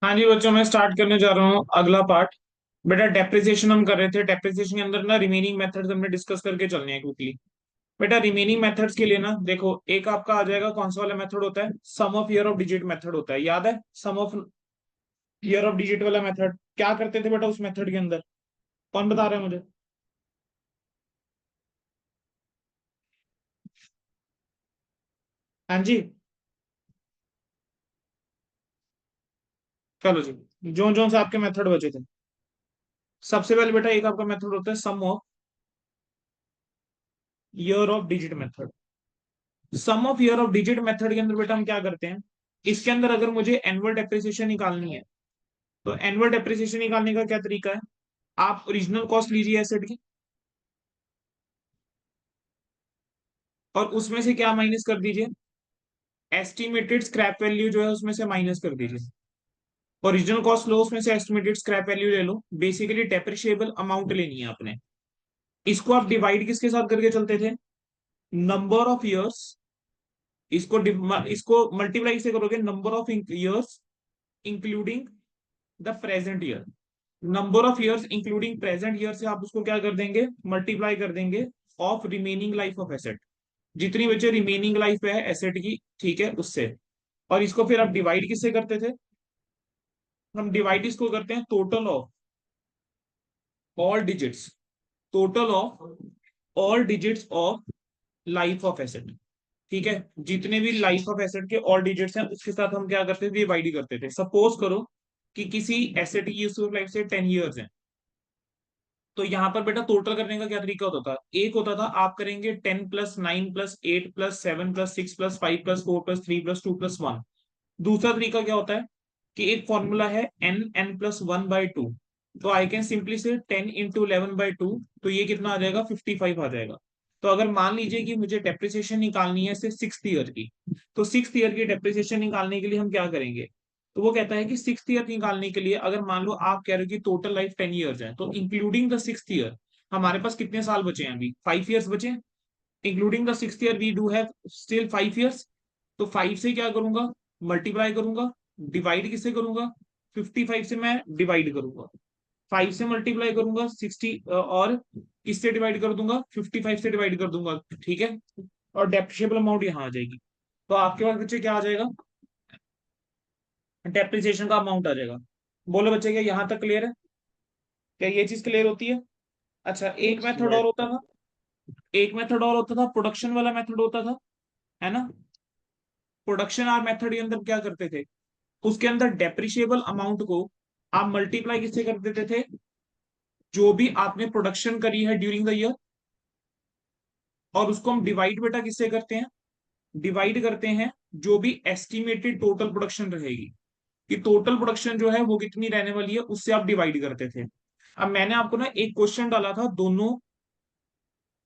हाँ जी बच्चों, मैं स्टार्ट करने जा रहा हूँ अगला पार्ट। बेटा डेप्रिसिएशन हम कर रहे थे। डेप्रिसिएशन के अंदर ना रिमेनिंग मेथड्स हमने डिस्कस करके चलने हैं क्विकली। बेटा रिमेनिंग मेथड्स के लिए ना देखो, एक आपका आ जाएगा कौन सा वाला मेथड होता है, sum of year of digit method होता है। याद है sum of year of digit वाला मेथड? क्या करते थे बेटा उस मेथड के अंदर? कौन बता रहा है मुझे? हाँ जी, चलो जी। जो जो से आपके मेथड बचे थे, सबसे पहले बेटा एक आपका मेथड होता है sum of year of digit method. Sum of year of digit method के अंदर बेटा हम क्या करते हैं, इसके अंदर अगर मुझे एनुअल डेप्रिसिएशन निकालनी है तो एनुअल डेप्रिसिएशन निकालने का क्या तरीका है, आप ओरिजिनल कॉस्ट लीजिए एसेट की, और उसमें से क्या माइनस कर दीजिए, एस्टिमेटेड स्क्रैप वैल्यू जो है उसमें से माइनस कर दीजिए। ओरिजिनल कॉस्ट लो, उसमें से एस्टिमेटेड स्क्रैप वैल्यू ले लो। बेसिकली डेप्रिशिएबल अमाउंट लेनी है आपने। इसको आप डिवाइड किसके साथ करके चलते थे, नंबर ऑफ ईयर्स। इसको मल्टीप्लाई से करोगे, number of years including the present year. Number of years including present year से आप उसको क्या कर देंगे, मल्टीप्लाई कर देंगे of remaining life of asset. जितनी बचे रिमेनिंग लाइफ है एसेट की, ठीक है, उससे। और इसको फिर आप डिवाइड किससे करते थे, हम डिवाइड इसको करते हैं total of all digits, total of all digits of life of asset. ठीक है, जितने भी लाइफ ऑफ एसेट के ऑल डिजिट्स हैं उसके साथ हम क्या करते थे, डिवाइड करते थे। सपोज करो कि किसी एसेट की यूजफुल लाइफ से 10 ईयर्स है, तो यहाँ पर बेटा टोटल करने का क्या तरीका होता था, एक होता था आप करेंगे 10 + 9 + 8 + 7 + 6 + 5 + 4 + 3 + 2 + 1। दूसरा तरीका क्या होता है कि एक फॉर्मूला है n n + 1/2। तो आई कैन सिंपली से 10 × 11/2, तो ये कितना आ जाएगा, 55 आ जाएगा। तो अगर मान लीजिए कि मुझे डेप्रिसिएशन निकालनी है सिर्फ 6th ईयर की, तो 6th ईयर की डेप्रिसिएशन निकालने के लिए हम क्या करेंगे, तो वो कहता है कि 6th ईयर निकालने के लिए अगर मान लो आप कह रहे हो कि टोटल लाइफ 10 ईयर्स है, तो इंक्लूडिंग द 6th ईयर हमारे पास कितने साल बचे हैं, अभी 5 ईयर्स बचे हैं। Including the 6th year we do have still 5 years. तो 5 से क्या करूंगा, मल्टीप्लाई करूंगा। डिवाइड किससे करूंगा, 55 से मैं डिवाइड करूंगा। 5 से मल्टीप्लाई करूंगा 60, और किससे डिवाइड कर दूंगा, 55 से डिवाइड कर दूंगा। ठीक है, और डेप्रिशिएबल अमाउंट यहाँ आ जाएगी। तो आपके पास बच्चे क्या आ जाएगा, डेप्रिसिएशन का अमाउंट आ जाएगा। बोलो बच्चे, क्या यहाँ तक क्लियर है? क्या ये चीज क्लियर होती है? अच्छा, एक मेथड और यस होता सर। था, एक मेथड और होता था, प्रोडक्शन वाला मेथड होता था, है ना। प्रोडक्शन आर मेथड के अंदर क्या करते थे, उसके अंदर डेप्रिशिएबल अमाउंट को आप मल्टीप्लाई किससे कर देते थे, जो भी आपने प्रोडक्शन करी है ड्यूरिंग द ईयर, और उसको हम डिवाइड बेटा किससे करते हैं, डिवाइड करते हैं जो भी एस्टिमेटेड टोटल प्रोडक्शन रहेगी, कि टोटल प्रोडक्शन जो है वो कितनी रहने वाली है, उससे आप डिवाइड करते थे। अब मैंने आपको ना एक क्वेश्चन डाला था दोनों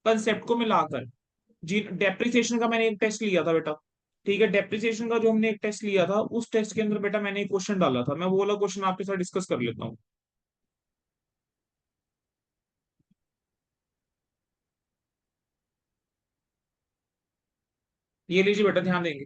कंसेप्ट को मिलाकर। जी, डेप्रिसिएशन का मैंने एक टेस्ट लिया था बेटा। ठीक है, डेप्रिसिएशन का जो हमने एक टेस्ट लिया था, उस टेस्ट के अंदर बेटा मैंने एक क्वेश्चन डाला था, मैं वो वाला क्वेश्चन आपके साथ डिस्कस कर लेता हूँ। ये लीजिए बेटा, ध्यान देंगे।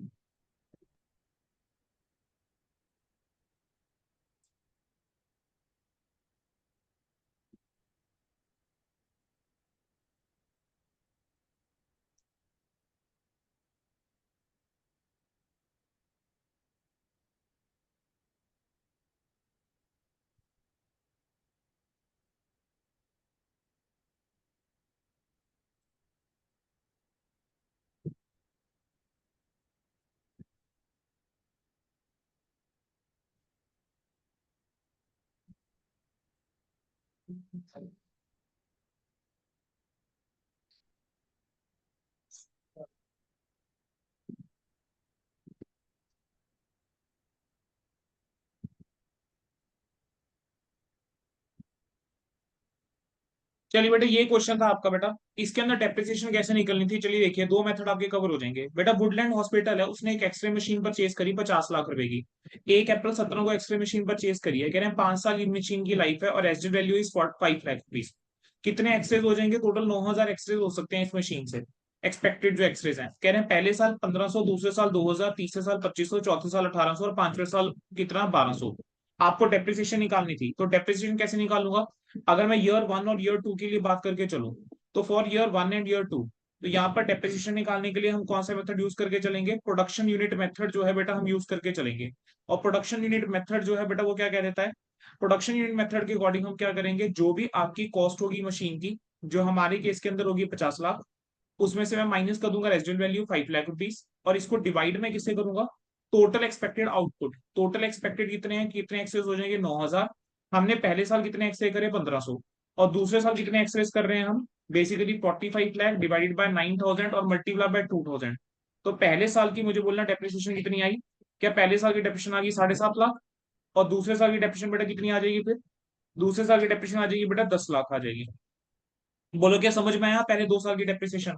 चलिए बेटा, ये क्वेश्चन था आपका बेटा। इसके अंदर डेप्रिसिएशन कैसे निकलनी थी, चलिए देखिए, दो मेथड आपके कवर हो जाएंगे बेटा। वुडलैंड हॉस्पिटल है, उसने एक एक्सरे मशीन परचेज करी 50 लाख रुपए की। 1 अप्रैल 2017 को एक्सरे मशीन परचेज करी है, कह रहे हैं 5 साल की मशीन की लाइफ है, और SD value is 5 lakh rupees. कितने एक्सरेज हो जाएंगे, टोटल 9,000 एक्सरेज हो सकते हैं इस मशीन से। एक्सपेक्टेड जो एक्सरेज हैं, कह रहे हैं पहले साल 1500, दूसरे साल 2000, तीसरे साल 2500, चौथे साल 1800, और पांचवें साल कितना, 1200। आपको डेप्रिसिएशन निकालनी थी, तो डेप्रिसिएशन कैसे निकालूंगा? अगर मैं ईयर 1 और ईयर 2 के लिए बात करके चलूं, तो फॉर ईयर 1 एंड ईयर 2, तो यहाँ पर डेप्रिसिएशन निकालने के लिए हम कौन सा मेथड यूज करके चलेंगे? प्रोडक्शन यूनिट मेथड जो है बेटा हम यूज करके चलेंगे। और प्रोडक्शन यूनिट मेथड जो है बेटा वो क्या कह देता है? प्रोडक्शन यूनिट मेथड के अकॉर्डिंग हम क्या करेंगे, जो भी आपकी कॉस्ट होगी मशीन की, जो हमारे केस के अंदर होगी 50 लाख, उसमें से मैं माइनस कर दूंगा रेजिडुअल वैल्यू 5 लाख रुपीज, और इसको डिवाइड में किससे करूंगा? Total expected output. Total expected कितने हैं, कितने एक्सरेज हो जाएंगे? 9,000। हमने पहले साल कितने एक्सरे करे? 1,500। और दूसरे साल कितने एक्सरेज कर रहे हैं हम? बेसिकली 45 लाख डिवाइडेड बाय 9,000 और मल्टीप्लाई बाय 2,000। तो पहले साल की मुझे बोलना डेप्रिसिएशन कितनी आई? क्या पहले साल की डेप्रिसिएशन आ गई 7.5 लाख? और दूसरे साल की डेप्रिसिएशन बेटा कितनी आ जाएगी फिर? दूसरे साल की डेप्रिसिएशन आ जाएगी बेटा 10 लाख आ जाएगी। बोलो क्या समझ में आया पहले 2 साल की डेप्रिसिएशन?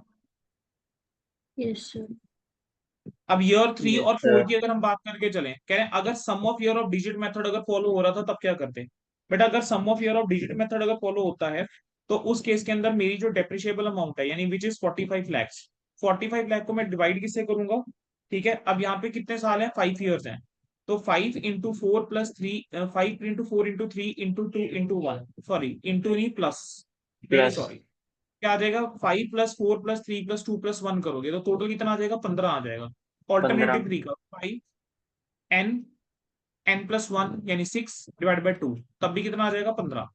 Yes sir. अब ईयर 3 यस और 4 सर। की अगर हम बात करके चलें, कह रहे हैं अगर sum of year of digit method अगर फॉलो हो रहा था तब क्या करते? बेटा अगर sum of year of digit method अगर फॉलो होता है, तो उस केस के अंदर मेरी जो डेप्रिशिएबल अमाउंट है, यानी विच इज 45 लैक्स, 45 लाख को मैं डिवाइड किससे करूंगा? ठीक है, अब यहाँ पे कितने साल है? 5 ईयर्स हैं। तो 5 into 4 plus 3, 5 into 4 into 3 into 2 into 1, sorry into नहीं प्लस, वेरी प्लस। सॉरी। क्या आ जाएगा? 5 प्लस 4 प्लस 3 प्लस 2 प्लस 1 करोगे तो टोटल कितना आ जाएगा? 15 आ जाएगा। 15। ऑल्टरनेटिव 3 का 5 n+1 यानी 6/2, तब भी कितना आ जाएगा? 15।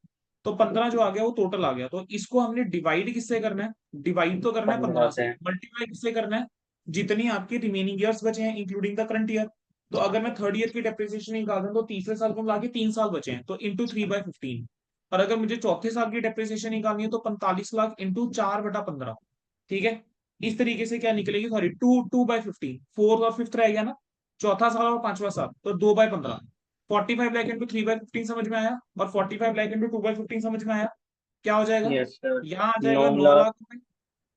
तो 15 जो आ गया वो टोटल आ गया। तो इसको हमने डिवाइड किससे करना है? डिवाइड तो करना है 15 15 से, से। मल्टीप्लाई किससे करना है? जितनी आपकी रिमेनिंग ईयर्स बचे हैं इंक्लूडिंग द करंट ईयर। तो अगर मैं थर्ड ईयर की डेप्रिसिएशन निकाल दूं तो तीसरे साल को मिला के 3 साल बचे हैं, तो इंटू 3/15। और अगर मुझे चौथे साल की डेप्रिसिएशन निकालनी है तो 45 लाख इंटू 4/15। ठीक है, इस तरीके से क्या निकलेगी? सॉरी, 2/15, फोर्थ और फिफ्थ रह गया ना, चौथा साल और पांचवा साल, तो 2/15। 45 लाख इंटू 3/15 समझ में आया, और 45 लाख इंटू 2/15 समझ में आया। क्या हो जाएगा? Yes sir. यहाँ आ नौ जाएगा 9 लाख लाख रुपए,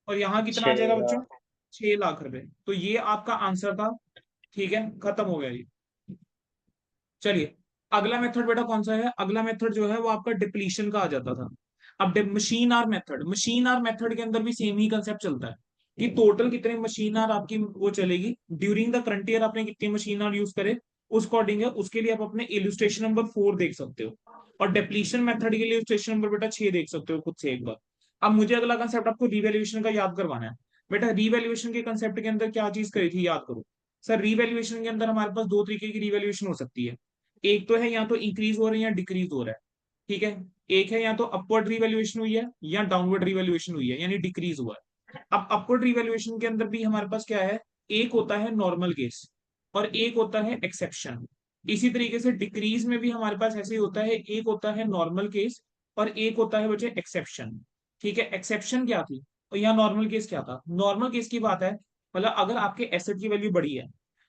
और यहाँ कितना आ जाएगा छह बच्चों? लाख 6 लाख रुपए। तो ये आपका आंसर था। ठीक है, खत्म हो गया ये। चलिए, अगला मेथड बेटा कौन सा है? अगला मेथड जो है वो आपका डिप्लीशन का आ जाता था। अब machine hour method, machine hour method के अंदर भी सेम ही कंसेप्ट चलता है कि टोटल कितने मशीन आर आपकी वो चलेगी ड्यूरिंग द करंट ईयर, आपने कितनी मशीन आर यूज करे उस अकॉर्डिंग है। उसके लिए आप अपने इलस्ट्रेशन नंबर 4 देख सकते हो, और डिप्लीशन मेथड के लिए इलस्ट्रेशन नंबर बेटा 6 देख सकते हो खुद से एक बार। अब मुझे अगला कंसेप्ट आपको रिवैल्यूएशन का याद करवाना है। बेटा रिवैल्यूएशन के कंसेप्ट के अंदर क्या चीज करी थी याद करो। सर रिवैल्यूएशन के अंदर हमारे पास दो तरीके की रिवैल्यूएशन हो सकती है। एक तो है या तो इंक्रीज हो रहा है या डिक्रीज हो रहा है। ठीक है, एक है या तो अपवर्ड रिवैल्यूएशन हुई है या डाउनवर्ड रिवैल्यूएशन हुई है, यानी डिक्रीज हुआ है। अब अपवर्ड रिवैल्यूएशन के अंदर भी हमारे पास क्या है? एक होता है नॉर्मल केस और एक होता है एक्सेप्शन। इसी तरीके से डिक्रीज में भी हमारे पास ऐसे ही होता है, एक होता है नॉर्मल केस और एक होता है बच्चे एक्सेप्शन। ठीक है, एक्सेप्शन क्या थी और यहाँ नॉर्मल केस क्या था? नॉर्मल केस की बात है, मतलब अगर आपके एसेट की वैल्यू बढ़ी है,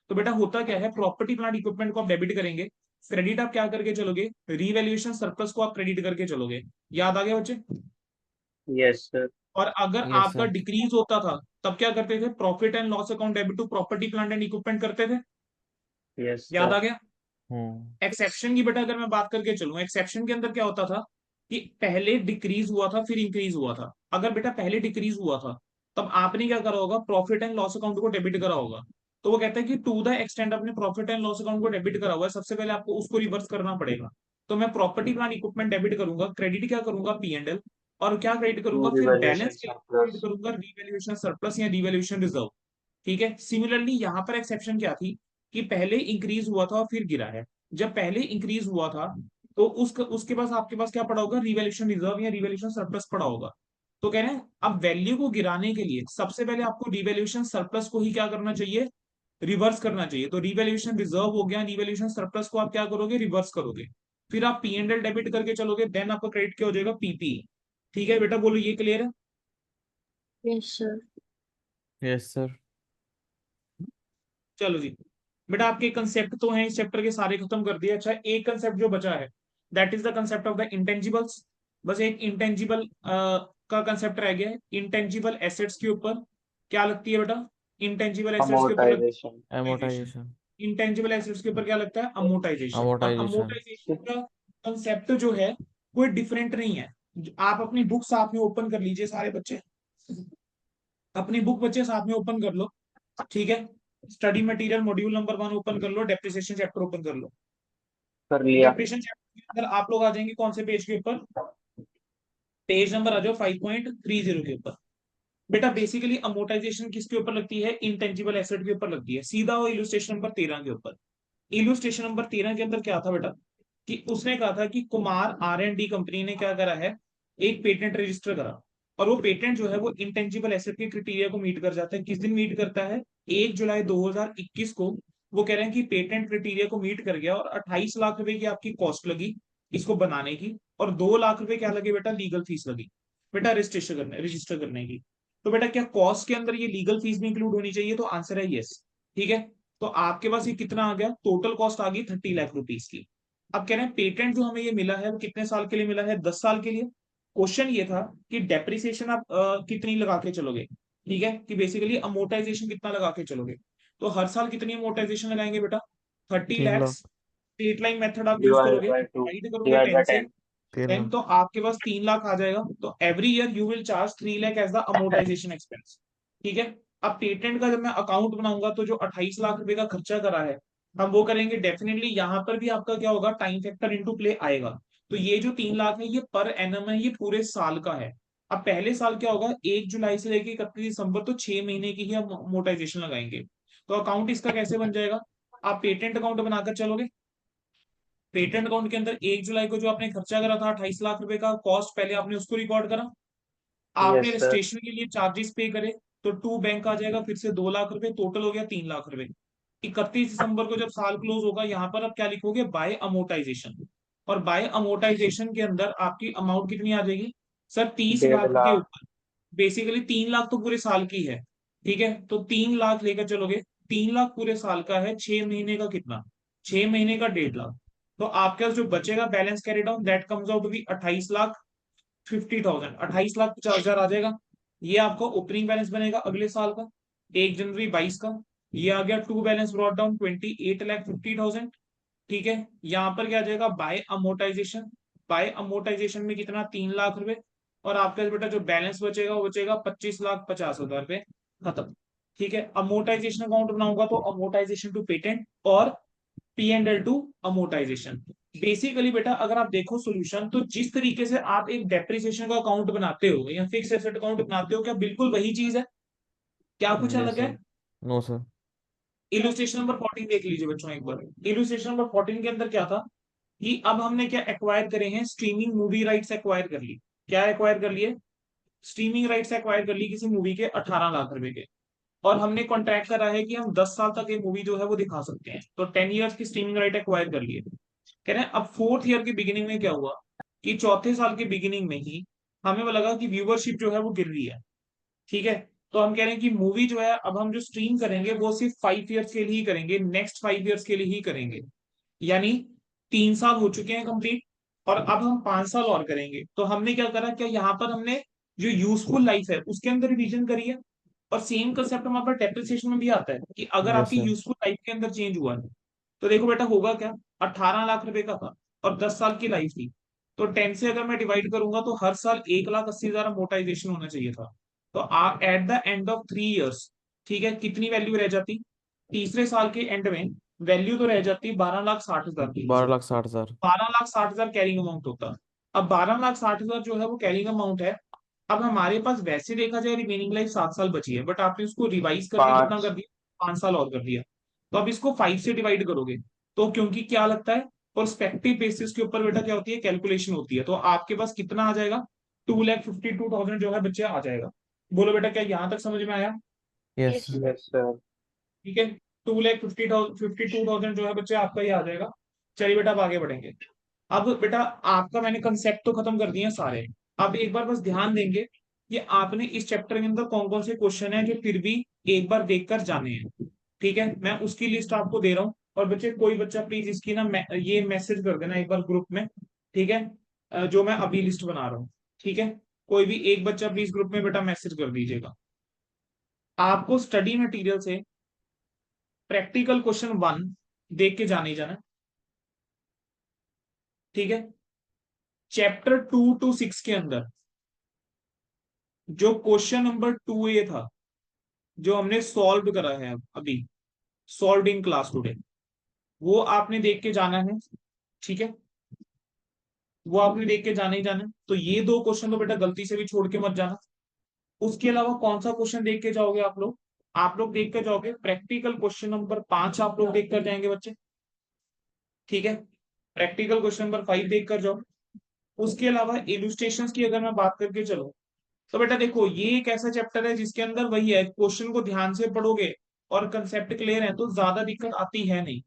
तो बेटा होता क्या है, प्रॉपर्टी प्लांट इक्विपमेंट को आप डेबिट करेंगे, क्रेडिट आप क्या करके चलोगे? रीवैल्यूएशन सरप्लस को आप क्रेडिट करके चलोगे। याद आ गया बच्चे? Yes sir. और अगर यस आपका सर। डिक्रीज होता था तब क्या करते थे? Profit and loss account debit to property plant and equipment करते थे। यस याद सर। आ गया? हम्म। एक्सेप्शन की बेटा अगर मैं बात करके चलूं, एक्सेप्शन के अंदर क्या होता था कि पहले डिक्रीज हुआ था फिर इंक्रीज हुआ था। अगर बेटा पहले डिक्रीज हुआ था तब आपने क्या करा होगा? प्रॉफिट एंड लॉस अकाउंट को डेबिट करा होगा। तो वो कहता है कि टू द एक्सटेंड अपने प्रॉफिट एंड लॉस अकाउंट को डेबिट करा हुआ है, सबसे पहले आपको उसको रिवर्स करना पड़ेगा। तो मैं प्रॉपर्टी प्लांट इक्विपमेंट डेबिट करूंगा, क्रेडिट क्या करूंगा? P&L। और क्या क्रेडिट करूंगा फिर? रिवैल्यूएशन बैलेंस के लिए सरप्लस। क्रेडिट करूंगा रिवैल्यूएशन सरप्लस या रिवैल्यूएशन रिजर्व। ठीक है, सिमिलरली यहाँ पर एक्सेप्शन क्या थी कि पहले इंक्रीज हुआ था और फिर गिरा है। जब पहले इंक्रीज हुआ था तो उसके पास आपके पास क्या पड़ा होगा? रिवैल्यूएशन रिजर्व या रिवैल्यूएशन सरप्लस पड़ा होगा। तो कह रहे हैं अब वैल्यू को गिराने के लिए सबसे पहले आपको रिवैल्यूएशन सरप्लस को ही क्या करना चाहिए? रिवर्स करना चाहिए। तो रिवैल्यूएशन रिजर्व हो गया, रिवैल्यूएशन सरप्लस को आप क्या करोगे? रिवर्स करोगे। फिर आप P&L डेबिट करके चलोगे, देन आपका क्रेडिट क्या हो जाएगा? PP। ठीक है बेटा, बोलो ये क्लियर है? Yes sir. Yes sir. चलो जी, बेटा आपके कंसेप्ट तो हैं इस चैप्टर के सारे खत्म कर दिए। अच्छा, एक कंसेप्ट जो बचा है, that is the concept of the intangibles. बस एक इंटेंजिबल का कंसेप्ट रह गया है। इंटेंजिबल एसेट्स के ऊपर क्या लगती है बेटा? इंटेंजिबल एसेट्स के ऊपर लगती अमोर्टाइजेशन। है amortization। एमोटाइजेशन। इंटेंजिबल एसेट्स के ऊपर क्या लगता है? अमोर्टाइजेशन। अब अमोटाइजेशन। अमोर्टाइजेशन का कंसेप्ट जो है कोई डिफरेंट नहीं है। आप अपनी बुक साथ में ओपन कर लीजिए सारे बच्चे, अपनी बुक बच्चे साथ में ओपन कर लो। ठीक है, study material module number 1 open कर लो, डेप्रिसिएशन चैप्टर ओपन कर लो। कर लिया। डेप्रिसिएशन चैप्टर के अंदर आप लोग आ जाएंगे कौन से पेज के ऊपर? पेज नंबर आ जाओ 5.30 के ऊपर। बेटा बेसिकली अमोर्टाइजेशन किसके ऊपर लगती है? इंटेंजिबल एसेट के ऊपर लगती है। सीधा वो इलुस्ट्रेशन नंबर 13 के ऊपर। इलुस्ट्रेशन नंबर 13 के अंदर क्या था बेटा, कि उसने कहा था कि कुमार R&D कंपनी ने क्या करा है, एक पेटेंट रजिस्टर करा, और वो पेटेंट जो है वो इंटेंजिबल एसेट के क्राइटेरिया को मीट कर जाता है। किस दिन मीट करता है? 1 जुलाई 2021 को वो कह रहे हैं कि पेटेंट क्राइटेरिया को मीट कर गया, और 28 लाख रुपए की आपकी कॉस्ट लगी इसको बनाने की, और 2 लाख रुपए क्या लगे बेटा? लीगल फीस लगी बेटा रजिस्टर करने की। तो बेटा क्या कॉस्ट के अंदर ये लीगल फीस भी इंक्लूड होनी चाहिए? तो आंसर है यस। ठीक है, तो आपके पास ये कितना आ गया? टोटल कॉस्ट आ गई 30 लाख रुपीस की। अब कह रहे हैं पेटेंट जो हमें ये मिला है वो कितने साल के लिए मिला है? 10 साल के लिए। क्वेश्चन ये था कि डेप्रिसिएशन आप कितनी लगा के चलोगे? ठीक है, कि बेसिकली अमोर्टाइजेशन कितना लगा के चलोगे? तो हर साल कितनी अमोर्टाइजेशन लगाएंगे बेटा? 30 3 lakhs. Lakh. Straight line method आप यूज डिवाइड करोगे, बाय टू, डिवाइड करोगे डिवाइड 10 बाय से। 10। 3 10 लाख। तो आपके पास 3 लाख आ जाएगा। तो every year you will charge 3 lakh as the amortisation expense. ठीक है, अब पेटेंट का जब मैं अकाउंट बनाऊंगा तो जो 28 लाख रुपए का खर्चा करा है हम वो करेंगे। डेफिनेटली यहाँ पर भी आपका क्या होगा? टाइम फैक्टर इनटू प्ले आएगा। तो ये जो 3 लाख है ये पर एनम है, ये पूरे साल का है। अब पहले साल क्या होगा? 1 जुलाई से लेके 31 दिसंबर, तो 6 महीने की ही हम अमोर्टाइजेशन लगाएंगे। तो अकाउंट इसका कैसे बन जाएगा? आप पेटेंट अकाउंट बनाकर चलोगे। पेटेंट अकाउंट के अंदर 1 जुलाई को जो आपने खर्चा करा था 28 लाख रुपए का कॉस्ट, पहले आपने उसको रिकॉर्ड करा। आपने यस सर। रजिस्ट्रेशन के लिए चार्जेस पे करे, तो टू बैंक आ जाएगा, फिर से 2 लाख रुपए, टोटल हो गया 3 लाख रुपए। 31 दिसंबर को जब साल क्लोज होगा यहाँ पर आप क्या लिखोगे? By amortisation. और बाय अमोर्टाइजेशन के अंदर आपकी अमाउंट कितनी आ जाएगी सर? 30 लाख 1.5 के लाख। ऊपर। बेसिकली 3 लाख तो पूरे साल की है। ठीक है, तो 3 लाख लेकर चलोगे। 3 लाख पूरे साल का है, 6 महीने का कितना? 6 महीने का 1.5 लाख। तो आपके पास जो बचेगा balance carry down, that comes out to be 28 lakh 50,000, 28 lakh 50,000 आ जाएगा। ये आपका ओपनिंग बैलेंस बनेगा अगले साल का, 1 जनवरी 22 का। ये आ गया to balance brought down 28 lakh 50,000। ठीक है, यहाँ पर क्या आ जाएगा? Bye amortisation. बाय अमोर्टाइजेशन में कितना? 3 लाख रुपए। और आपका बेटा जो बैलेंस बचेगा वो बचेगा 25,50,000 रुपए। खत्म। ठीक है, अमोर्टाइजेशन अकाउंट बनाऊंगा तो अमोर्टाइजेशन टू पेटेंट और P&L टू अमोर्टाइजेशन। बेसिकली बेटा अगर आप देखो सोल्यूशन, तो जिस तरीके से आप एक डेप्रिसिएशन का अकाउंट बनाते हो या फिक्स एसेट अकाउंट बनाते हो, क्या बिल्कुल वही चीज है? क्या कुछ यस अलग है? Sir. No sir. Illustration number 14 देख लीजिए बच्चों एक बार। इलुस्ट्रेशन नंबर 14 के अंदर क्या था कि अब हमने क्या एक्वायर करे हैं? स्ट्रीमिंग मूवी राइट्स एक्वायर कर ली। क्या एक्वायर कर लिए? स्ट्रीमिंग राइट्स एक्वायर कर ली किसी मूवी के 18 लाख रुपए के। और हमने कॉन्ट्रैक्ट करा है कि हम 10 साल तक ये मूवी जो है वो दिखा सकते हैं, तो 10 ईयर्स की स्ट्रीमिंग राइट एक्वायर कर लिए। कह रहे हैं अब फोर्थ ईयर की बिगिनिंग में क्या हुआ, कि चौथे साल की बिगिनिंग में ही हमें वो लगा कि व्यूवरशिप जो है वो गिर रही है। ठीक है, तो हम कह रहे हैं कि मूवी जो है अब हम जो स्ट्रीम करेंगे वो सिर्फ 5 ईयर्स के लिए ही करेंगे, नेक्स्ट 5 ईयर्स के लिए ही करेंगे। यानी 3 साल हो चुके हैं कंप्लीट, और अब हम 5 साल और करेंगे। तो हमने क्या करा, क्या यहाँ पर हमने जो यूजफुल लाइफ है उसके अंदर रिवीजन करी है। और सेम कंसेप्ट हमारे पास डेप्रिसिएशन में भी आता है, कि अगर यस आपकी सर। यूजफुल लाइफ के अंदर चेंज हुआ है तो देखो बेटा होगा क्या। 18 लाख रुपए का था और 10 साल की लाइफ थी, तो 10 से अगर मैं डिवाइड करूंगा तो हर साल 1,80,000 अमोर्टाइजेशन होना चाहिए था। तो at the end of 3 years, ठीक है, कितनी वैल्यू रह जाती? तीसरे साल के एंड में वैल्यू तो रह जाती 12,60,000 की। 12,60,000। 12,60,000 कैरिंग अमाउंट होता। अब 12,60,000 जो है वो कैरिंग अमाउंट है। अब हमारे पास वैसे देखा जाए रिमेनिंग लाइफ 7 साल बची है, बट आपने उसको रिवाइज करके कितना 5। कर दिया? 5 साल और कर दिया। तो अब इसको 5 से डिवाइड करोगे, तो क्योंकि क्या लगता है, पर्सपेक्टिव बेसिस के ऊपर बेटा क्या होती है? कैलकुलेशन होती है। तो आपके पास कितना आ जाएगा? 2,52,000 जो है बच्चे आ जाएगा। बोलो बेटा क्या यहाँ तक समझ में आया? Yes yes sir. Sir. Yes sir. ठीक है, 2,52,000 जो है बच्चे आपका ये आ जाएगा। चलिए बेटा अब आगे बढ़ेंगे। अब बेटा आपका मैंने कंसेप्ट तो खत्म कर दिए हैं सारे। अब एक बार बस ध्यान देंगे कि आपने इस चैप्टर के अंदर कौन कौन से क्वेश्चन है जो फिर भी एक बार देखकर जाने हैं। ठीक है, मैं उसकी लिस्ट आपको दे रहा हूँ। और बच्चे कोई बच्चा प्लीज इसकी ना ये मैसेज कर देना एक बार ग्रुप में। ठीक है, जो मैं अभी लिस्ट बना रहा हूँ। ठीक है, कोई भी एक बच्चा प्लीज ग्रुप में बेटा मैसेज कर दीजिएगा। आपको स्टडी मटेरियल से प्रैक्टिकल क्वेश्चन 1 देख के जाने ही जाना है। ठीक है, चैप्टर 2 to 6 के अंदर जो क्वेश्चन नंबर 2A था, जो हमने सॉल्व करा है अभी, सॉल्व इन क्लास टुडे, वो आपने देख के जाना है। ठीक है, वो आपने देख के जाना ही जाना है। तो ये दो क्वेश्चन तो बेटा गलती से भी छोड़ के मत जाना। उसके अलावा कौन सा क्वेश्चन देख के जाओगे आप लोग? आप लोग देख कर जाओगे प्रैक्टिकल क्वेश्चन नंबर 5 आप लोग देख कर जाएंगे बच्चे। ठीक है, प्रैक्टिकल क्वेश्चन नंबर 5 देख कर जाओ। उसके अलावा इलुस्ट्रेशंस की अगर मैं बात करके चलो, तो बेटा देखो ये एक ऐसा चैप्टर है जिसके अंदर वही है, क्वेश्चन को ध्यान से पढ़ोगे और कंसेप्ट क्लियर है तो ज्यादा दिक्कत आती है नहीं।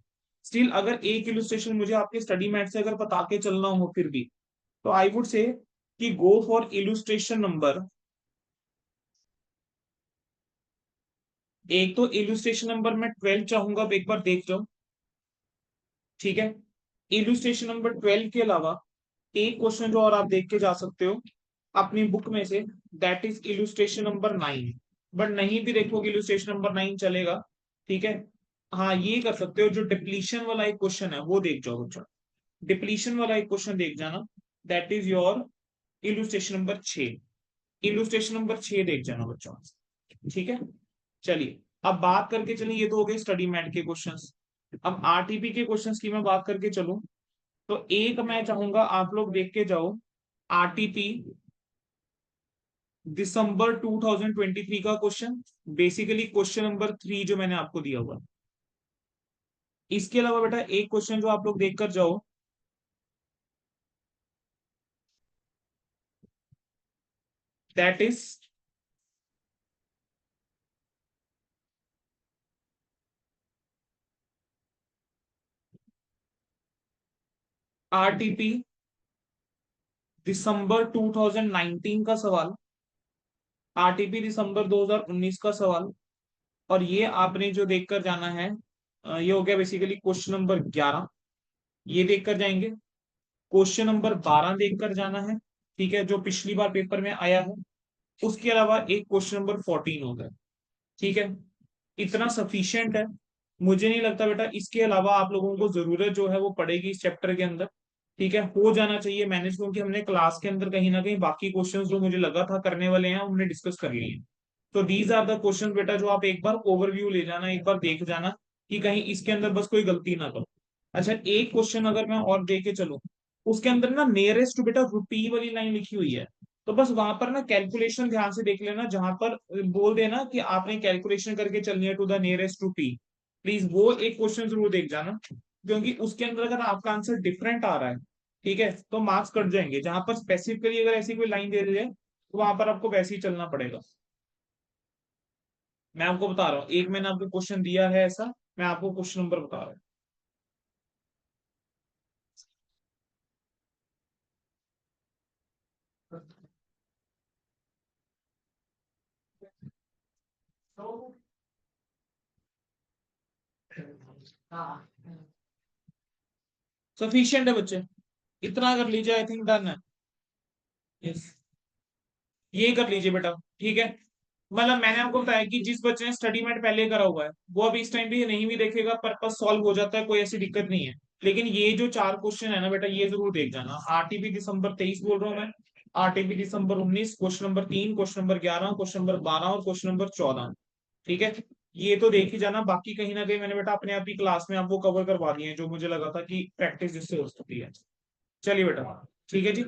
स्टिल अगर एक इलुस्ट्रेशन मुझे आपके स्टडी मैट से अगर बता के चलना हो फिर भी, तो आई वुड से कि गो फॉर इलुस्ट्रेशन नंबर, एक तो इलुस्ट्रेशन नंबर मैं 12 चाहूंगा, अब एक बार देख जाओ। ठीक है, इलुस्ट्रेशन नंबर 12 के अलावा एक क्वेश्चन जो और आप देख के जा सकते हो अपनी बुक में से, that is illustration number 9। But नहीं भी देखोगे इलुस्ट्रेशन नंबर 9 चलेगा। ठीक है, हाँ ये कर सकते हो, जो डिप्लीशन वाला एक क्वेश्चन है वो देख जाओ बच्चों। डिप्लीशन वाला एक क्वेश्चन देख जाना, that is your illustration number 6। Illustration number 6 देख जाना बच्चों। ठीक है, चलिए अब बात करके चलिए, ये तो हो गए स्टडी मैट के क्वेश्चंस। अब आरटीपी के क्वेश्चंस की मैं बात करके चलूं, तो एक मैं चाहूंगा आप लोग देख के जाओ आरटीपी दिसंबर 2023 का क्वेश्चन, बेसिकली क्वेश्चन नंबर 3 जो मैंने आपको दिया हुआ। इसके अलावा बेटा एक क्वेश्चन जो आप लोग देख कर जाओ, दैट इज आरटीपी दिसंबर 2019 का सवाल, आरटीपी दिसंबर 2019 का सवाल। और ये आपने जो देखकर जाना है, ये हो गया बेसिकली क्वेश्चन नंबर 11, ये देखकर जाएंगे। क्वेश्चन नंबर 12 देखकर जाना है, ठीक है, जो पिछली बार पेपर में आया है। उसके अलावा एक क्वेश्चन नंबर 14 होगा। ठीक है, इतना सफिशिएंट है। मुझे नहीं लगता बेटा इसके अलावा आप लोगों को जरूरत जो है वो पड़ेगी इस चैप्टर के अंदर। ठीक है, हो जाना चाहिए मैनेज, क्योंकि हमने क्लास के अंदर कहीं ना कहीं बाकी क्वेश्चंस जो मुझे लगा था करने वाले हैं हमने डिस्कस कर लिए हैं। तो दीज आर द क्वेश्चन बेटा जो आप एक बार ओवरव्यू ले जाना, एक बार देख जाना कि कहीं इसके अंदर बस कोई गलती ना करो। अच्छा, एक क्वेश्चन अगर मैं और दे के चलूं, उसके अंदर ना नियरेस्ट बेटा रुपी वाली लाइन लिखी हुई है, तो बस वहां पर ना कैलकुलेशन ध्यान से देख लेना, जहां पर बोल देना कि आपने कैलकुलेशन करके चलनी है to the nearest rupee, please वो एक क्वेश्चन जरूर देख जाना। क्योंकि उसके अंदर अगर आपका आंसर डिफरेंट आ रहा है, ठीक है, तो मार्क्स कट जाएंगे। जहां पर स्पेसिफिकली अगर ऐसी कोई लाइन दे दी जाए तो वहां पर आपको वैसे ही चलना पड़ेगा। मैं आपको बता रहा हूँ, एक मैंने आपको क्वेश्चन दिया है ऐसा, मैं आपको क्वेश्चन नंबर बता रहा हूँ। सफिशियंट है बच्चे, इतना कर लीजिए, आई थिंक डन है। यस, ये कर लीजिए बेटा। ठीक है, मतलब मैंने आपको बताया कि जिस बच्चे ने स्टडी मैट पहले करा हुआ है वो अब इस टाइम भी नहीं भी देखेगा, पर्पस सॉल्व हो जाता है, कोई ऐसी दिक्कत नहीं है। लेकिन ये जो 4 क्वेश्चन है ना बेटा, ये जरूर देख जाना। आरटीपी दिसंबर 23 बोल रहा हूँ मैं, आरटीपी दिसंबर 19, question number 3, question number 11, question number 12 और क्वेश्चन नंबर 14। ठीक है, ये तो देख ही जाना। बाकी कहीं ना कहीं मैंने बेटा अपने आप ही क्लास में आपको कवर करवा दिए हैं, जो मुझे लगा था कि प्रैक्टिस जिससे हो सकती है। चलिए बेटा, ठीक है जी।